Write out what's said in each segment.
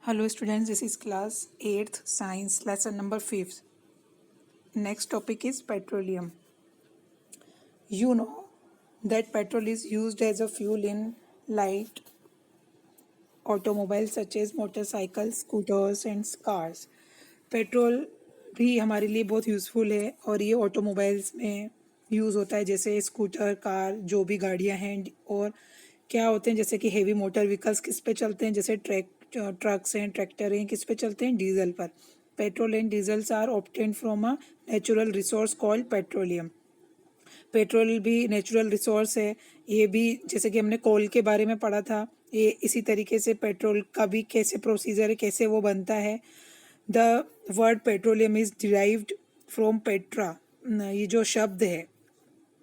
Hello students, this is class 8th science lesson number 5th. Next topic is petroleum. You know that petrol is used as a fuel in light automobiles such as motorcycles, scooters and cars. Petrol भी हमारे लिए बहुत useful है और ये automobiles में use होता है, जैसे स्कूटर, कार, जो भी गाड़ियां हैं। और क्या होते हैं, जैसे कि हेवी मोटर व्हीकल्स किस पे चलते हैं, जैसे ट्रक्स हैं, ट्रैक्टर हैं, किस पे चलते हैं, डीजल पर। Petrol and diesels are obtained from a natural resource called petroleum. Petrol भी नेचुरल रिसोर्स है। ये भी जैसे कि हमने कोल के बारे में पढ़ा था, ये इसी तरीके से पेट्रोल का भी कैसे प्रोसीजर है, कैसे वो बनता है। The word petroleum is derived from Petra. ये जो शब्द है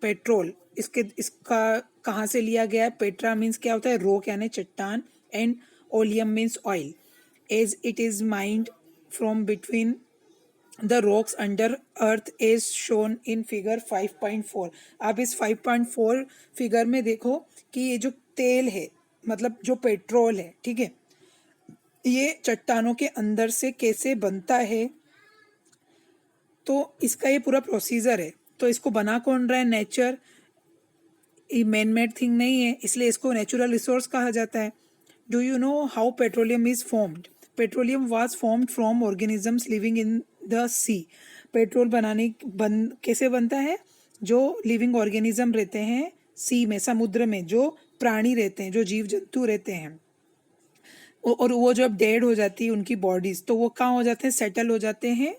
पेट्रोल, इसका कहाँ से लिया गया है? पेट्रा मीन्स क्या होता है? रॉक यानी चट्टान, and oleum means oil, as it is mined from between the rocks under earth as shown in figure 5.4। आप इस 5.4 फिगर में देखो कि ये जो तेल है, मतलब जो पेट्रोल है, ठीक है, ये चट्टानों के अंदर से कैसे बनता है। तो इसका ये पूरा प्रोसीजर है। तो इसको बना कौन रहा है? नेचर। ये मैन मेड थिंग नहीं है, इसलिए इसको नेचुरल रिसोर्स कहा जाता है। Do you know how petroleum is formed? Petroleum was formed from organisms living in the sea. Petrol कैसे बनता है? जो लिविंग ऑर्गेनिज्म रहते हैं सी में, समुद्र में, जो प्राणी रहते हैं, जो जीव जंतु रहते हैं, और वो जब डेड हो जाती है उनकी बॉडीज, तो वो कहाँ हो जाते हैं? सेटल हो जाते हैं,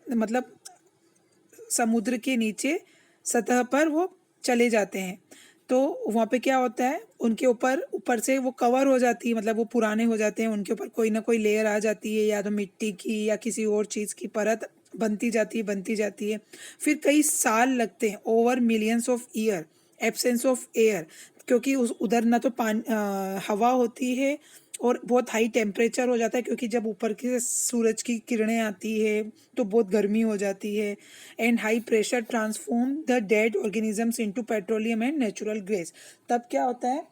मतलब समुद्र के नीचे सतह पर वो चले जाते हैं। तो वहाँ पे क्या होता है, उनके ऊपर से वो कवर हो जाती है, मतलब वो पुराने हो जाते हैं, उनके ऊपर कोई ना कोई लेयर आ जाती है, या तो मिट्टी की या किसी और चीज़ की परत बनती जाती है। फिर कई साल लगते हैं, over millions of year, absence of air, क्योंकि उधर ना तो हवा होती है और बहुत हाई टेम्परेचर हो जाता है, क्योंकि जब ऊपर की सूरज की किरणें आती है तो बहुत गर्मी हो जाती है। And high pressure transform the dead organisms into petroleum and natural gas. तब क्या होता है?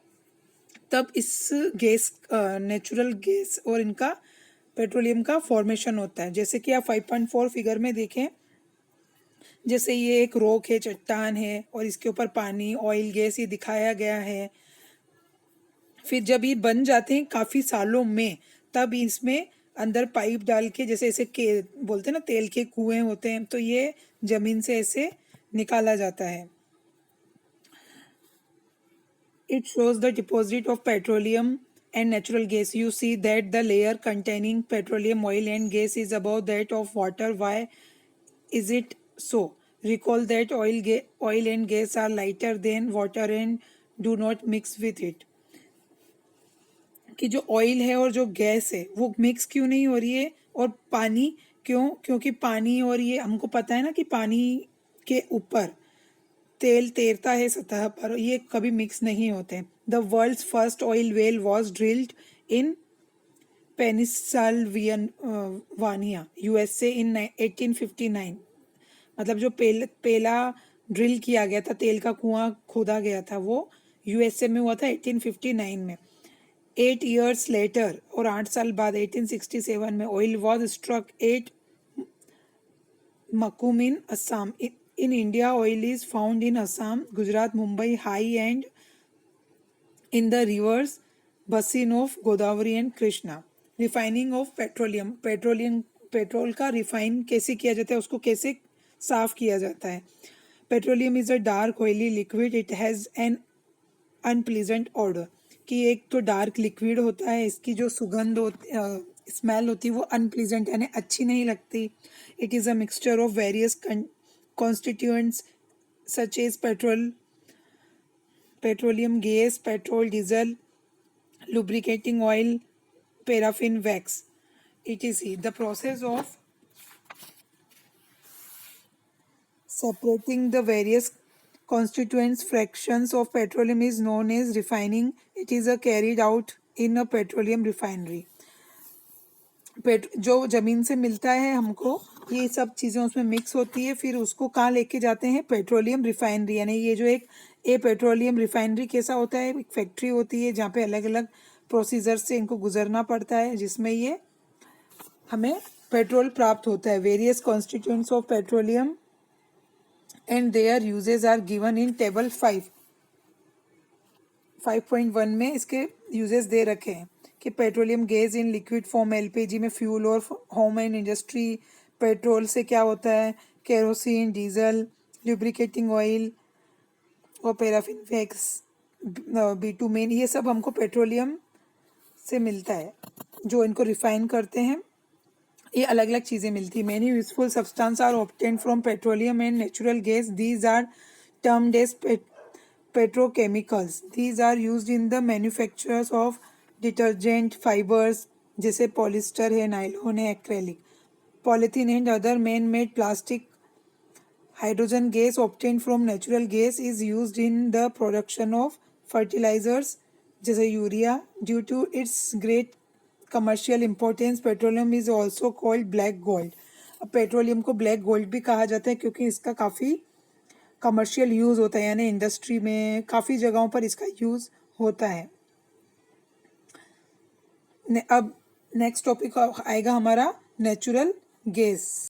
तब इस गैस, नेचुरल गैस और इनका पेट्रोलियम का फॉर्मेशन होता है। जैसे कि आप 5.4 फिगर में देखें, जैसे ये एक रॉक है, चट्टान है, और इसके ऊपर पानी, ऑयल, गैस ये दिखाया गया है। फिर जब ये बन जाते हैं काफ़ी सालों में, तब इसमें अंदर पाइप डाल के, जैसे ऐसे के बोलते हैं ना, तेल के कुएं होते हैं, तो ये जमीन से ऐसे निकाला जाता है। It shows the deposit of petroleum and natural gas. You see that the layer containing petroleum, oil and gas is above that of water. Why is it so? Recall that oil and gas are lighter than water and do not mix with it. कि जो oil है और जो gas है वो mix क्यों नहीं हो रही है, और पानी क्यों? क्योंकि पानी, और ये हमको पता है ना कि पानी के ऊपर तेल तैरता है सतह पर, ये कभी मिक्स नहीं होते। The world's first oil well was drilled in Pennsylvania, USA in 1859। मतलब जो पहला ड्रिल किया गया था, तेल का कुआं खोदा गया था, वो यूएसए में हुआ था 1859 में। 8 years लेटर, और 8 साल बाद 1867 में, oil was struck at Makum in Assam. In India oil is found in Assam, Gujarat, Mumbai, High and in the rivers basin of Godavari and Krishna. Refining of petroleum petrol का रिफाइन कैसे किया जाता है, उसको कैसे साफ किया जाता है? Petroleum is a dark oily liquid, it has an unpleasant order. कि एक तो डार्क लिक्विड होता है, इसकी जो सुगंध होती, स्मेल होती है, वो अनप्लीजेंट यानी अच्छी नहीं लगती। It is a mixture of various constituents such as petroleum gas, petrol, diesel, lubricating oil, paraffin, wax, etc. The process of separating the various constituents fractions of petroleum is known as refining. It is carried out in a petroleum refinery. जो ज़मीन से मिलता है हमको, ये सब चीज़ें उसमें मिक्स होती है, फिर उसको कहाँ लेके जाते हैं? Petroleum refinery. यानी ये जो एक पेट्रोलियम रिफाइनरी कैसा होता है? एक फैक्ट्री होती है जहाँ पे अलग अलग प्रोसीजर से इनको गुजरना पड़ता है, जिसमें ये हमें पेट्रोल प्राप्त होता है. Various constituents of petroleum and their uses are given in table 5.1 में इसके यूजेस दे रखे हैं कि petroleum gas in liquid form, LPG में फ्यूल और होम एंड इंडस्ट्री. पेट्रोल से क्या होता है, केरोसिन, डीजल, लुब्रिकेटिंग ऑयल और पैराफिन वैक्स, बिटुमेन, ये सब हमको पेट्रोलियम से मिलता है. जो इनको रिफाइन करते हैं ये अलग अलग चीज़ें मिलती है. Many useful substance are obtained from petroleum and natural gas. These are termed as petrochemicals. These are used in the manufacturers of detergent, fibres जैसे पॉलिस्टर है, नायलॉन है, acrylic, polythene and other man made plastic. Hydrogen gas obtained from natural gas is used in the production of fertilizers जैसे urea. Due to its great commercial importance, petroleum is also called black gold. अब petroleum को black gold भी कहा जाता है क्योंकि इसका काफ़ी कमर्शियल यूज़ होता है, यानी इंडस्ट्री में काफ़ी जगहों पर इसका यूज़ होता है. अब नेक्स्ट टॉपिक आएगा हमारा नेचुरल गैस.